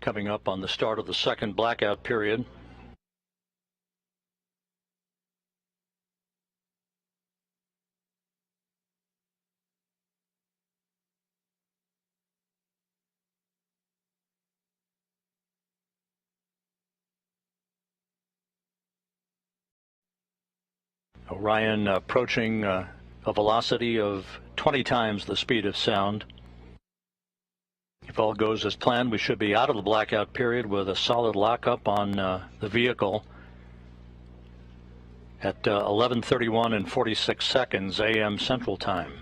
coming up on the start of the second blackout period. Orion approaching a velocity of 20 times the speed of sound. If all goes as planned, we should be out of the blackout period with a solid lockup on the vehicle at 11:31 and 46 seconds a.m. Central Time.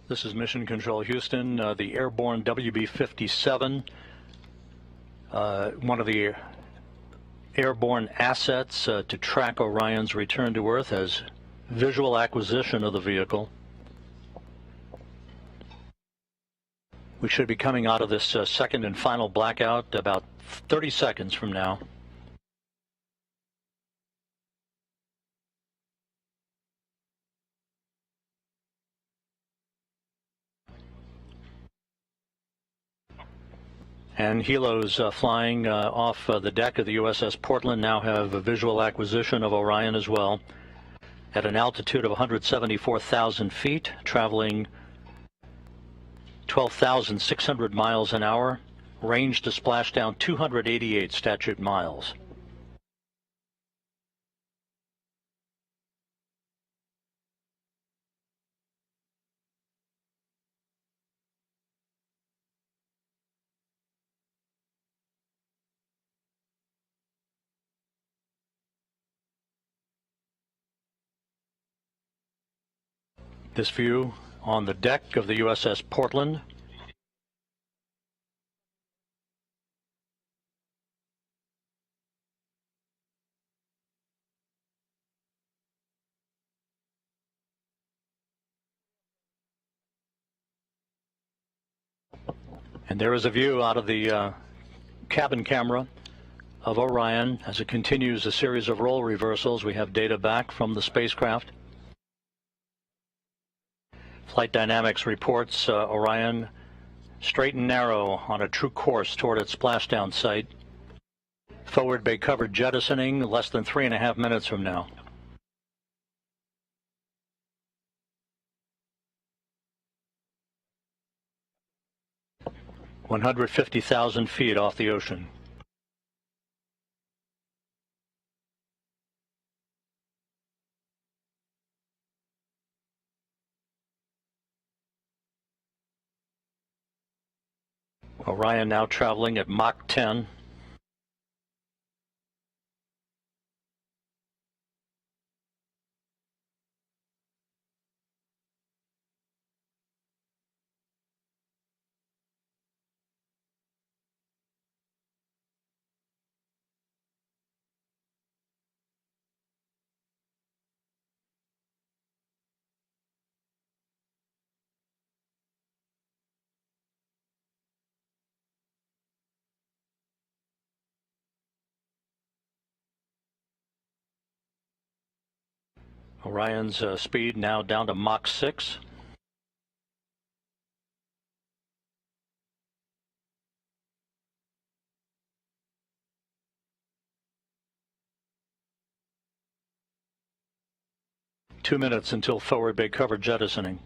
This is Mission Control Houston, the airborne WB-57, one of the airborne assets to track Orion's return to Earth, as visual acquisition of the vehicle. We should be coming out of this second and final blackout about 30 seconds from now. And helos flying off the deck of the USS Portland now have a visual acquisition of Orion as well, at an altitude of 174,000 feet, traveling 12,600 miles an hour, range to splashdown 288 statute miles. This view on the deck of the USS Portland. And there is a view out of the cabin camera of Orion as it continues a series of role reversals. We have data back from the spacecraft. Flight Dynamics reports Orion straight and narrow on a true course toward its splashdown site. Forward bay covered jettisoning less than 3.5 minutes from now. (150,000 feet off the ocean). Orion now traveling at Mach 10. Orion's speed now down to Mach 6. Two minutes until forward bay cover jettisoning.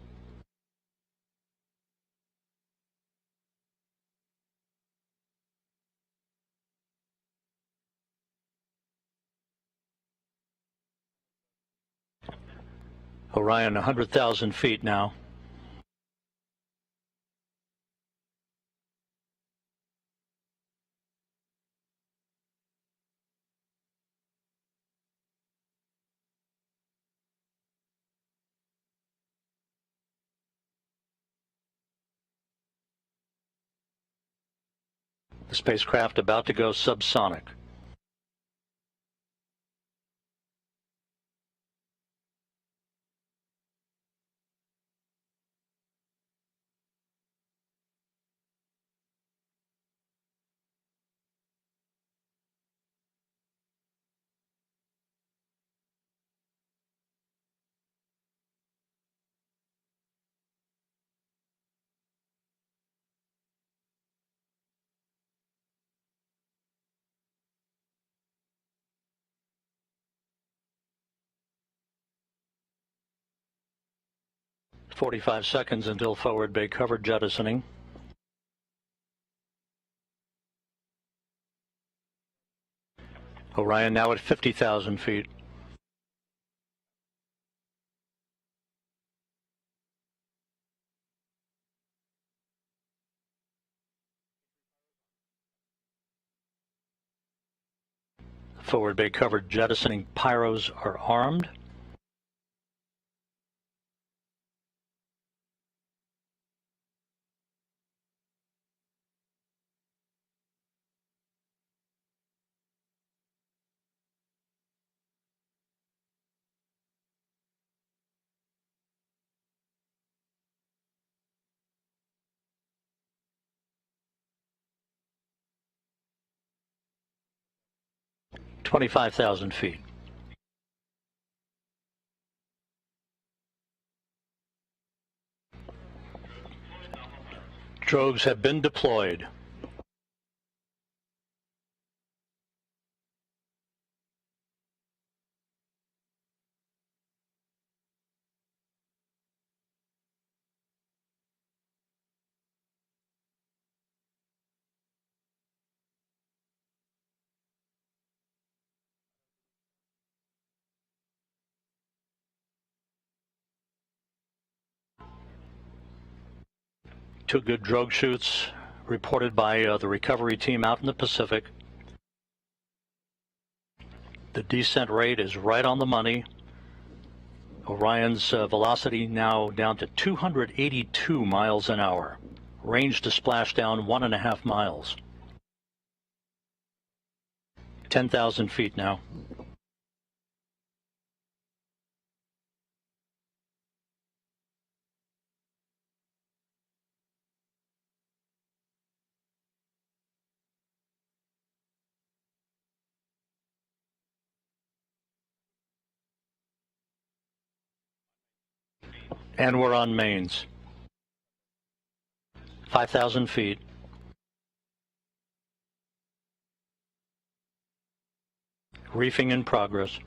Orion 100,000 feet now. The spacecraft about to go subsonic. "45 seconds until forward bay cover jettisoning. Orion now at 50,000 feet. Forward bay cover jettisoning pyros are armed. "25,000 feet. Drogues have been deployed. Two good drogue shoots reported by the recovery team out in the Pacific. The descent rate is right on the money. Orion's velocity now down to 282 miles an hour. Range to splashdown 1.5 miles. 10,000 feet now. And we're on mains. 5,000 feet. Reefing in progress.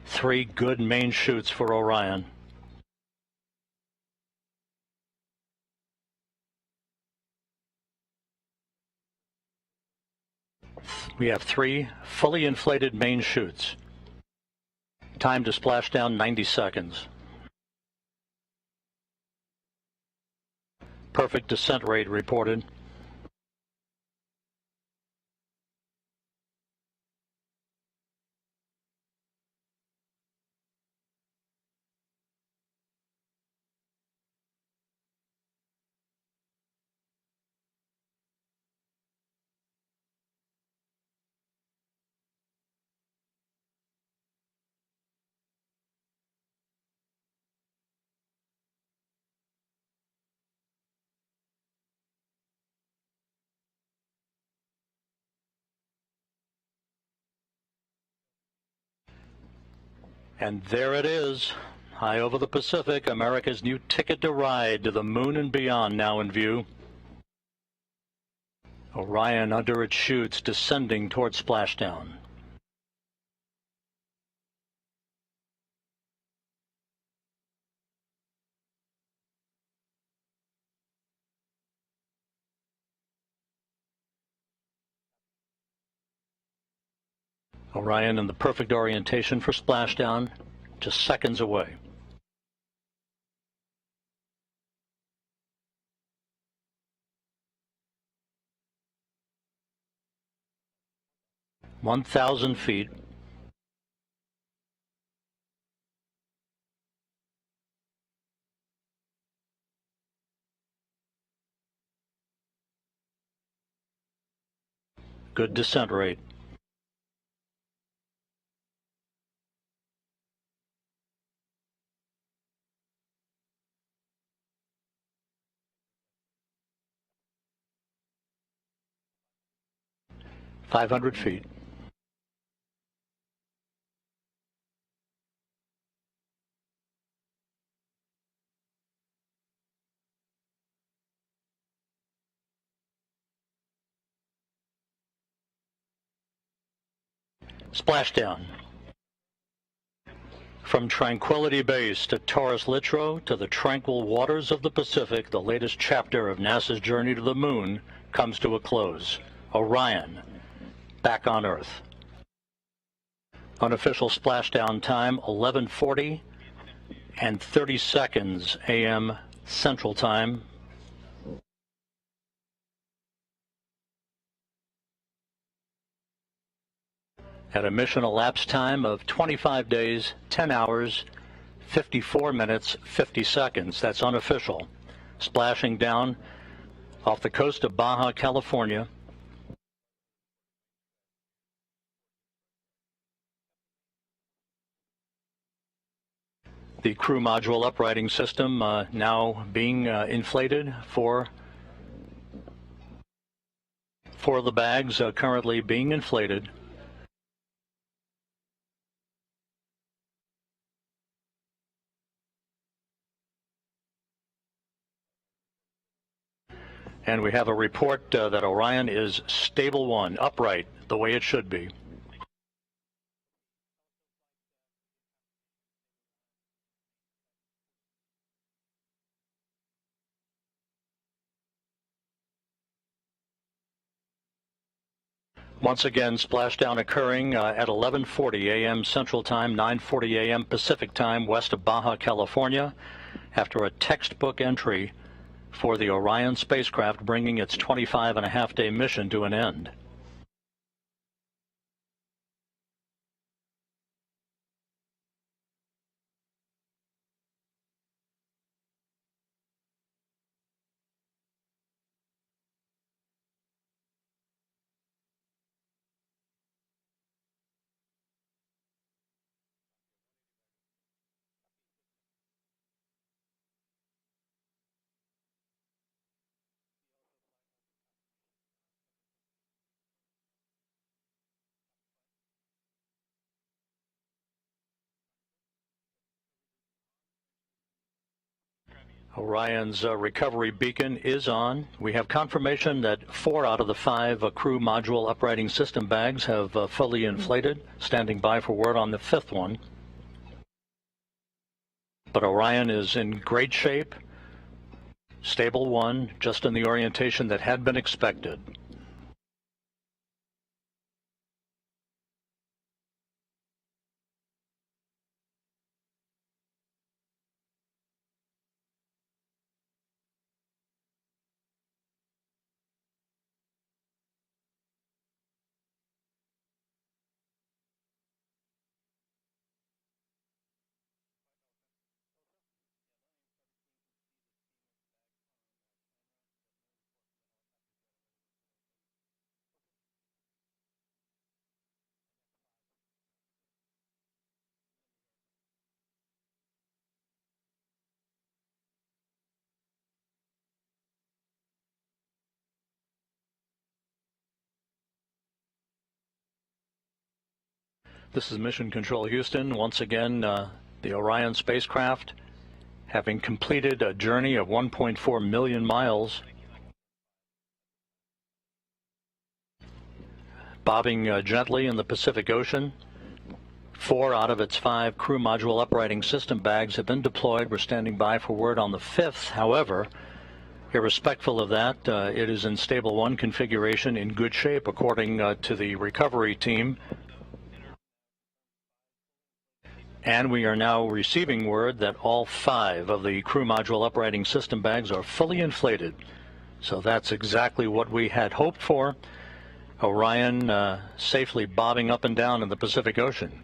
Three good main shoots for Orion. We have three fully inflated main chutes. Time to splash down 90 seconds. Perfect descent rate reported. And there it is, high over the Pacific, America's new ticket to ride to the moon and beyond now in view. Orion under its chutes descending toward splashdown. Orion in the perfect orientation for splashdown, just seconds away. (1,000 feet). Good descent rate. (500 feet). Splashdown. From Tranquility Base to Taurus Littrow to the tranquil waters of the Pacific, the latest chapter of NASA's journey to the moon comes to a close. Orion, back on Earth. Unofficial splashdown time, 11:40 and 30 seconds a.m. Central Time. At a mission elapsed time of 25 days, 10 hours, 54 minutes, 50 seconds. That's unofficial. Splashing down off the coast of Baja California. The crew module uprighting system now being inflated for the bags currently being inflated. And we have a report that Orion is stable 1, upright, the way it should be. Once again, splashdown occurring at 11:40 a.m. Central Time, 9:40 a.m. Pacific Time, west of Baja California, after a textbook entry for the Orion spacecraft, bringing its 25-and-a-half-day mission to an end. Orion's recovery beacon is on. We have confirmation that 4 out of the 5 crew module uprighting system bags have fully inflated, standing by for word on the 5th one. But Orion is in great shape, stable 1, just in the orientation that had been expected. This is Mission Control Houston. Once again, the Orion spacecraft, having completed a journey of 1.4 million miles, bobbing gently in the Pacific Ocean. 4 out of its 5 crew module uprighting system bags have been deployed. We're standing by for word on the 5th. However, irrespective of that, it is in stable 1 configuration, in good shape according to the recovery team. And we are now receiving word that all 5 of the crew module uprighting system bags are fully inflated. So that's exactly what we had hoped for. Orion safely bobbing up and down in the Pacific Ocean.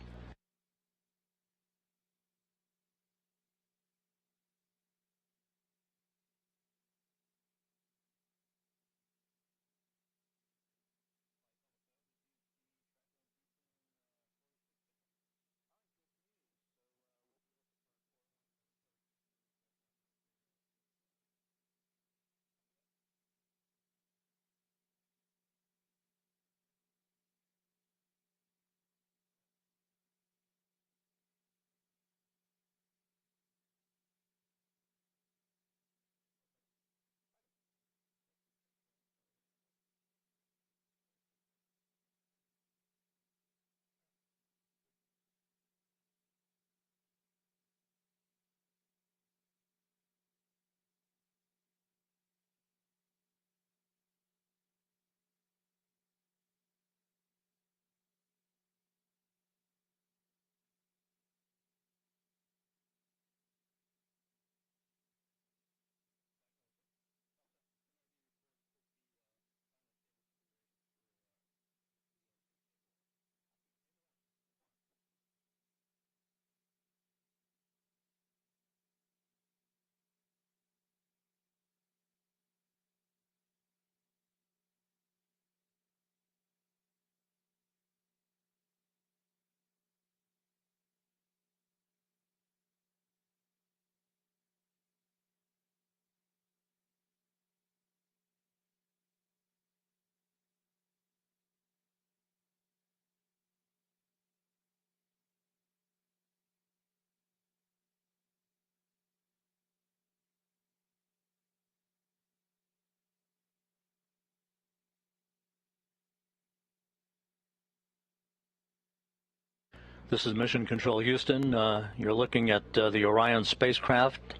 This is Mission Control Houston. You're looking at the Orion spacecraft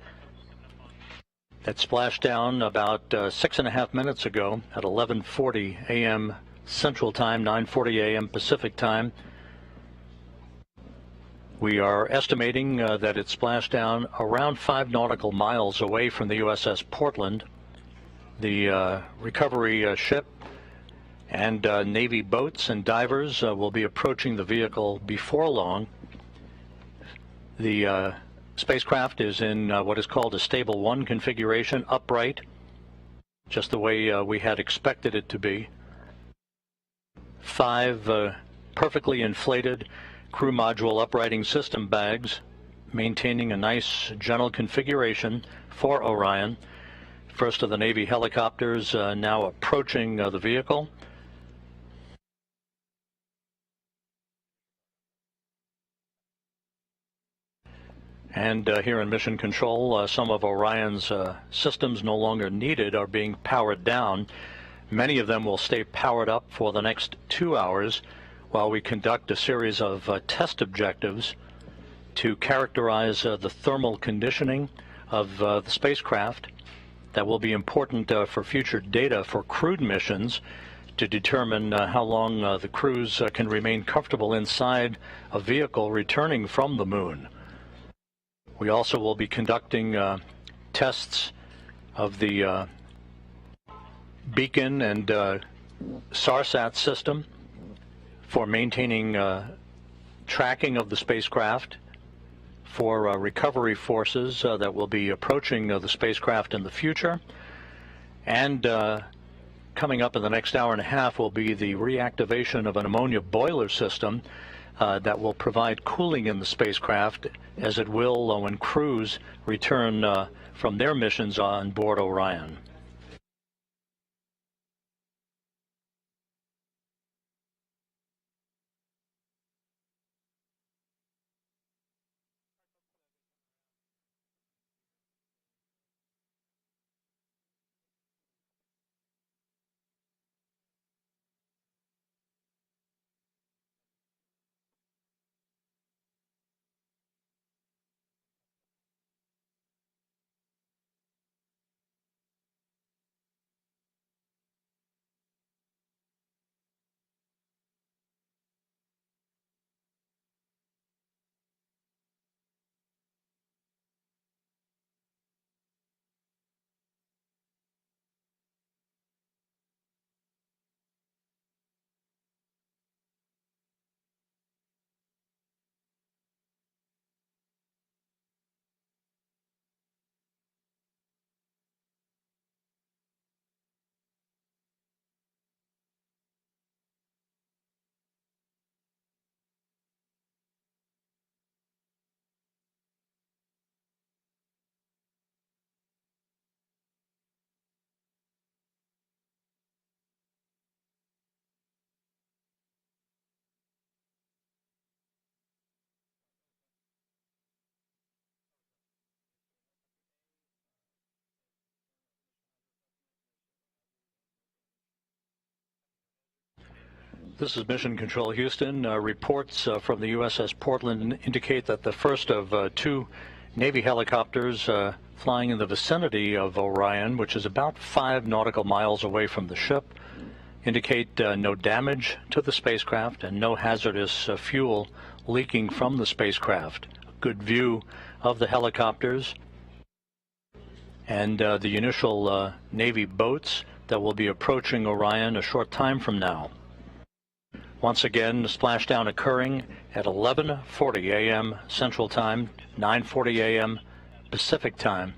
that splashed down about 6.5 minutes ago at 11:40 a.m. Central Time, 9:40 a.m. Pacific Time. We are estimating that it splashed down around 5 nautical miles away from the USS Portland. The recovery ship and Navy boats and divers will be approaching the vehicle before long. The spacecraft is in what is called a stable 1 configuration, upright, just the way we had expected it to be. 5 perfectly inflated crew module uprighting system bags, maintaining a nice gentle configuration for Orion. First of the Navy helicopters now approaching the vehicle. And here in Mission Control, some of Orion's systems no longer needed are being powered down. Many of them will stay powered up for the next 2 hours while we conduct a series of test objectives to characterize the thermal conditioning of the spacecraft. That will be important for future data for crewed missions to determine how long the crews can remain comfortable inside a vehicle returning from the moon. We also will be conducting tests of the beacon and SARSAT system for maintaining tracking of the spacecraft, for recovery forces that will be approaching the spacecraft in the future. And coming up in the next hour and a half will be the reactivation of an ammonia boiler system that will provide cooling in the spacecraft, as it will when crews return from their missions on board Orion. This is Mission Control Houston. Reports from the USS Portland indicate that the first of two Navy helicopters flying in the vicinity of Orion, which is about 5 nautical miles away from the ship, indicate no damage to the spacecraft and no hazardous fuel leaking from the spacecraft. A good view of the helicopters and the initial Navy boats that will be approaching Orion a short time from now. Once again, the splashdown occurring at 11:40 a.m. Central Time, 9:40 a.m. Pacific Time.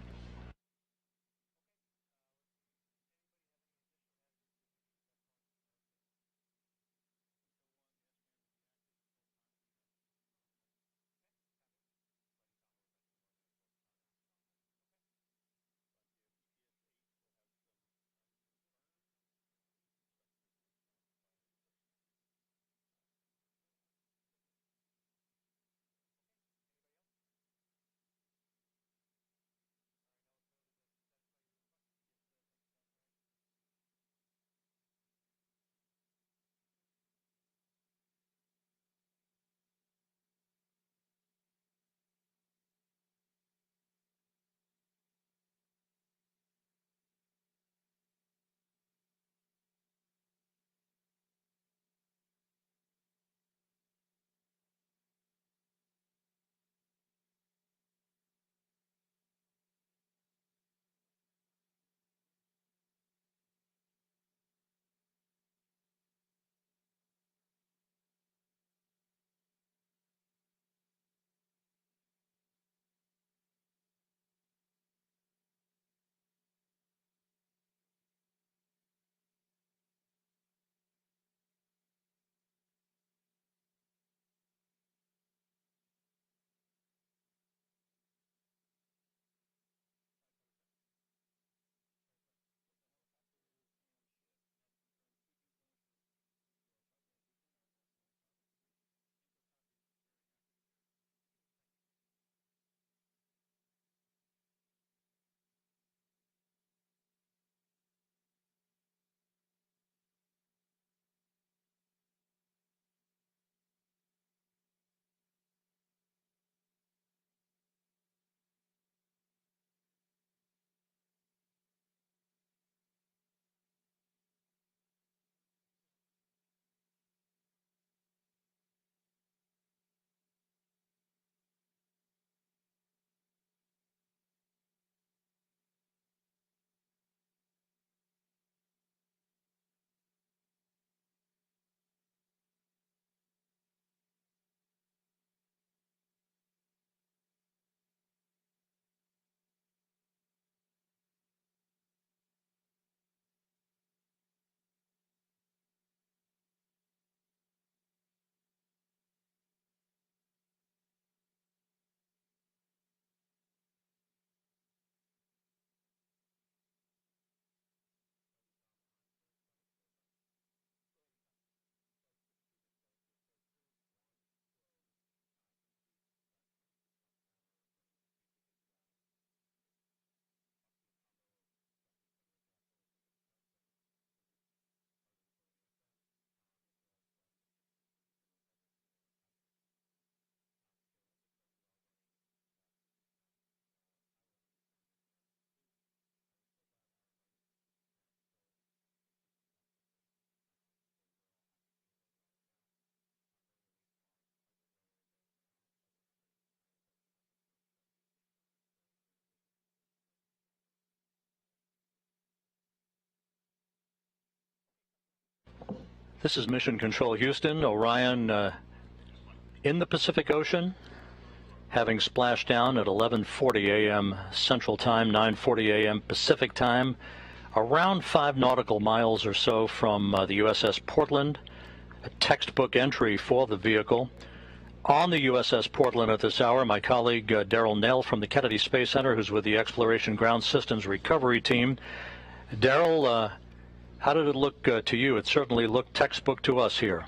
This is Mission Control Houston. Orion in the Pacific Ocean, having splashed down at 11:40 a.m. Central Time, 9:40 a.m. Pacific Time, around 5 nautical miles or so from the USS Portland. A textbook entry for the vehicle. On the USS Portland at this hour, my colleague Darrell Nell from the Kennedy Space Center, who's with the Exploration Ground Systems Recovery Team. Darrell, how did it look to you? It certainly looked textbook to us here.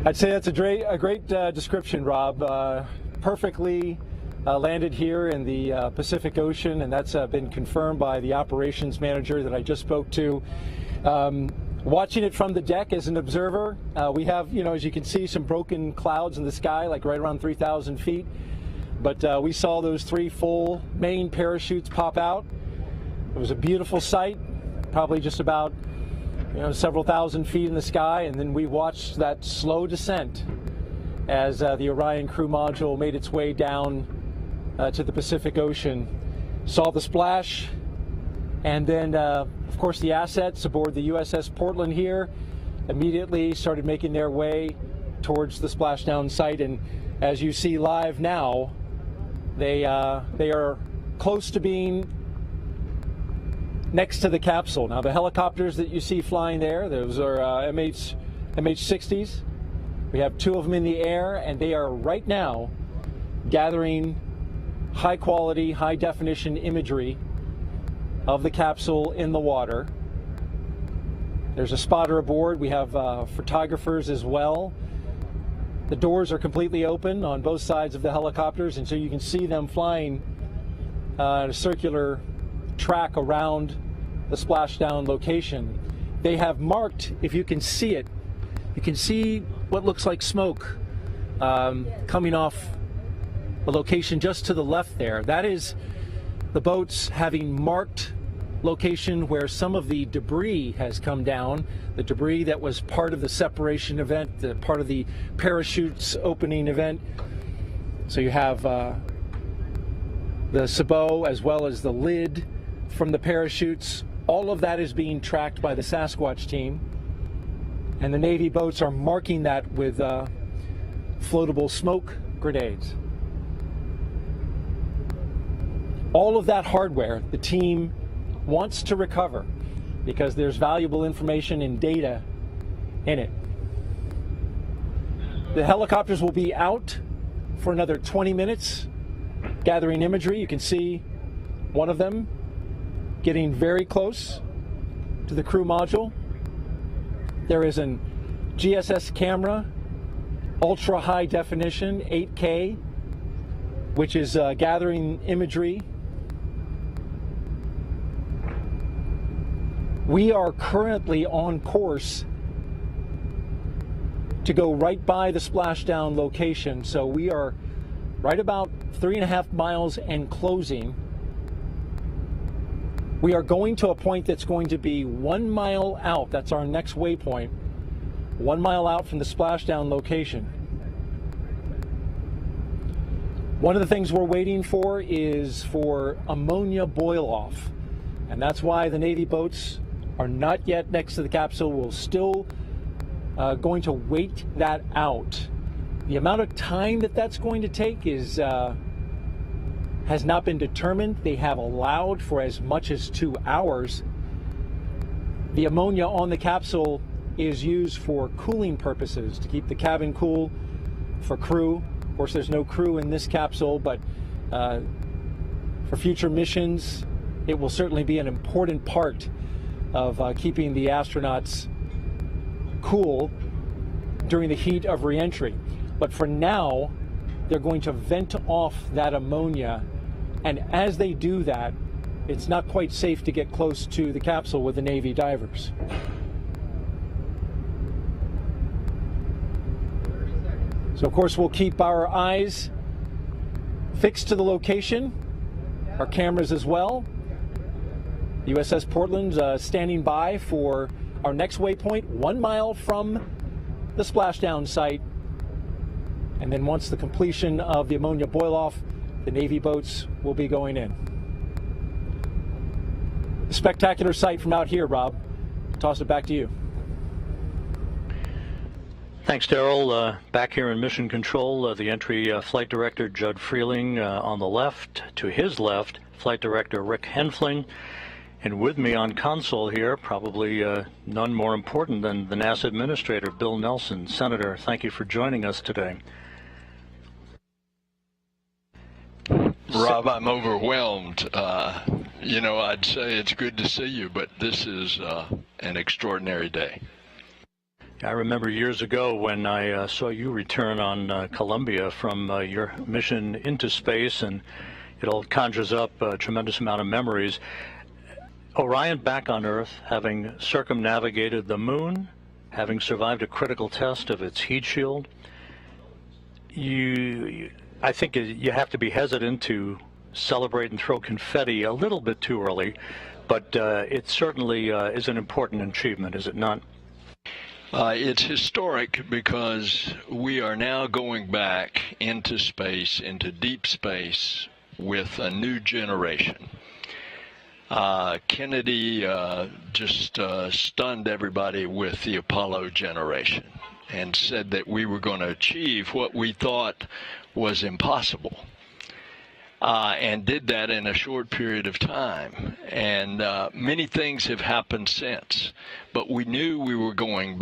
I'd say that's a great description, Rob. Perfectly landed here in the Pacific Ocean, and that's been confirmed by the operations manager that I just spoke to. Watching it from the deck as an observer, we have, as you can see, some broken clouds in the sky, like right around 3,000 feet. But we saw those 3 full main parachutes pop out. It was a beautiful sight, probably just about several thousand feet in the sky, and then we watched that slow descent as the Orion crew module made its way down to the Pacific Ocean. Saw the splash, and then of course the assets aboard the USS Portland here immediately started making their way towards the splashdown site, and as you see live now, they are close to being next to the capsule. Now the helicopters that you see flying there, those are MH-60s. We have 2 of them in the air, and they are right now gathering high quality, high definition imagery of the capsule in the water. There's a spotter aboard. We have photographers as well. The doors are completely open on both sides of the helicopters, and so you can see them flying a circular track around the splashdown location. They have marked, if you can see it, you can see what looks like smoke coming off a location just to the left there. That is the boats having marked location where some of the debris has come down, the debris that was part of the separation event, the part of the parachutes opening event. So you have the sabot as well as the lid from the parachutes. All of that is being tracked by the Sasquatch team, and the Navy boats are marking that with floatable smoke grenades. All of that hardware the team wants to recover because there's valuable information and data in it. The helicopters will be out for another 20 minutes gathering imagery. You can see one of them getting very close to the crew module. There is an GSS camera, ultra high definition, 8K, which is gathering imagery. We are currently on course to go right by the splashdown location, so we are right about 3.5 miles and closing. We are going to a point that's going to be 1 mile out. That's our next waypoint. 1 mile out from the splashdown location. One of the things we're waiting for is for ammonia boil off. And that's why the Navy boats are not yet next to the capsule. We're still going to wait that out. The amount of time that that's going to take is has not been determined. They have allowed for as much as 2 hours. The ammonia on the capsule is used for cooling purposes, to keep the cabin cool for crew. Of course, there's no crew in this capsule, but for future missions, it will certainly be an important part of keeping the astronauts cool during the heat of reentry. But for now, they're going to vent off that ammonia, and as they do that, it's not quite safe to get close to the capsule with the Navy divers. So of course we'll keep our eyes fixed to the location, our cameras as well. The USS Portland's standing by for our next waypoint, 1 mile from the splashdown site. And then once the completion of the ammonia boil off, the Navy boats will be going in. A spectacular sight from out here, Rob. Toss it back to you. Thanks, Daryl. Back here in Mission Control, the entry Flight Director Judd Freeling on the left. To his left, Flight Director Rick Henfling. And with me on console here, probably none more important than the NASA Administrator, Bill Nelson. Senator, thank you for joining us today. Rob, I'm overwhelmed. You know, I'd say it's good to see you, but this is an extraordinary day. I remember years ago when I saw you return on Columbia from your mission into space, and it all conjures up a tremendous amount of memories. Orion back on Earth, having circumnavigated the moon, having survived a critical test of its heat shield, I think you have to be hesitant to celebrate and throw confetti a little bit too early, but it certainly is an important achievement, is it not? It's historic because we are now going back into space, into deep space, with a new generation. Kennedy just stunned everybody with the Apollo generation and said that we were going to achieve what we thought was impossible, and did that in a short period of time. And many things have happened since, but we knew we were going back.